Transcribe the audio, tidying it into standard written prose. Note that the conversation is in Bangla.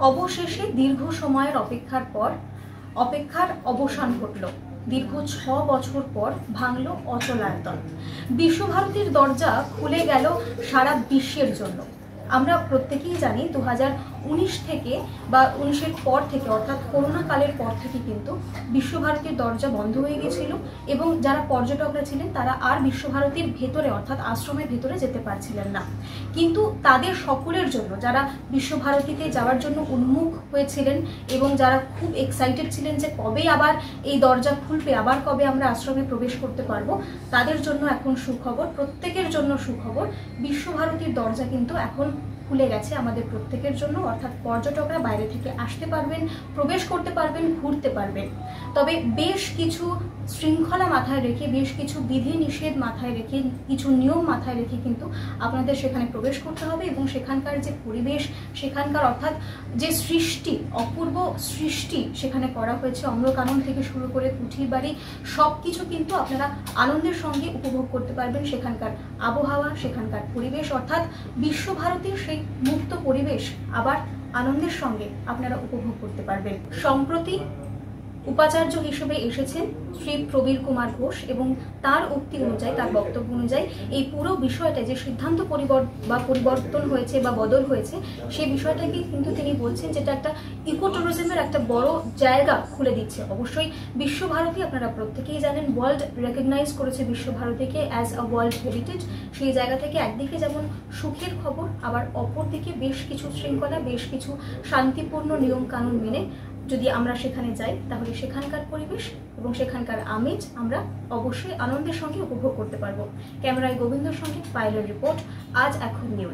অবশেষে দীর্ঘ সময়ের অপেক্ষার পর অপেক্ষার অবসান ঘটল। দীর্ঘ 6 বছর পর ভাঙল অচলায়তন। বিশ্বভারতীর দরজা খুলে গেল সারা বিশ্বের জন্য। আমরা প্রত্যেকেই জানি 2019 থেকে বা 19-এর পর থেকে, অর্থাৎ করোনা কালের পর থেকে কিন্তু বিশ্বভারতীর দরজা বন্ধ হয়ে গেছিল এবং যারা পর্যটকরা ছিলেন তারা আর বিশ্বভারতীর ভেতরে অর্থাৎ আশ্রমের ভেতরে যেতে পারছিলেন না। কিন্তু তাদের সকলের জন্য, যারা বিশ্বভারতীতে যাওয়ার জন্য উন্মুখ হয়েছিলেন এবং যারা খুব এক্সাইটেড ছিলেন যে কবে আবার এই দরজা খুলবে, আবার কবে আমরা আশ্রমে প্রবেশ করতে পারবো, তাদের জন্য এখন সুখবর, প্রত্যেকের জন্য সুখবর। বিশ্বভারতীর দরজা কিন্তু এখন খুলে গেছে আমাদের প্রত্যেকের জন্য, অর্থাৎ পর্যটকরা বাইরে থেকে আসতে পারবেন, প্রবেশ করতে পারবেন, ঘুরতে পারবেন। তবে বেশ কিছু শৃঙ্খলা মাথায় রেখে, বেশ কিছু বিধি নিষেধ মাথায় রেখে, কিছু নিয়ম মাথায় রেখে কিন্তু আপনাদের সেখানে প্রবেশ করতে হবে এবং সেখানকার যে পরিবেশ, সেখানকার অর্থাৎ যে সৃষ্টি, অপূর্ব সৃষ্টি সেখানে করা হয়েছে, অম্লকানন থেকে শুরু করে কুঠির বাড়ি, সব কিছু কিন্তু আপনারা আনন্দের সঙ্গে উপভোগ করতে পারবেন। সেখানকার আবহাওয়া, সেখানকার পরিবেশ, অর্থাৎ বিশ্বভারতীর সেই মুক্ত পরিবেশ আবার আনন্দের সঙ্গে আপনারা উপভোগ করতে পারবেন। সম্প্রতি উপাচার্য হিসেবে এসেছেন শ্রী প্রবীর কুমার ঘোষ এবং তার উক্তি অনুযায়ী, তার বক্তব্য অনুযায়ী এই পুরো বিষয়টা যে সিদ্ধান্ত পরিবর্তন হয়েছে বা বদল হয়েছে, সেই বিষয়টাকে কিন্তু তিনি বলছেন যেটা একটা ইকো ট্যুরিজমের একটা বড় জায়গা খুলে দিচ্ছে। অবশ্যই বিশ্বভারতী আপনারা প্রত্যেকেই জানেন, ওয়ার্ল্ড রেকগনাইজ করেছে বিশ্বভারতীকে অ্যাজ আ ওয়ার্ল্ড হেরিটেজ। সেই জায়গা থেকে একদিকে যেমন সুখের খবর, আবার অপরদিকে বেশ কিছু শৃঙ্খলা, বেশ কিছু শান্তিপূর্ণ নিয়ম কানুন মেনে যদি আমরা সেখানে যাই, তাহলে সেখানকার পরিবেশ এবং সেখানকার আমেজ আমরা অবশ্যই আনন্দের সঙ্গে উপভোগ করতে পারবো। ক্যামেরায় গোবিন্দর সঙ্গে পায়েলের রিপোর্ট, আজ এখন নিউজ।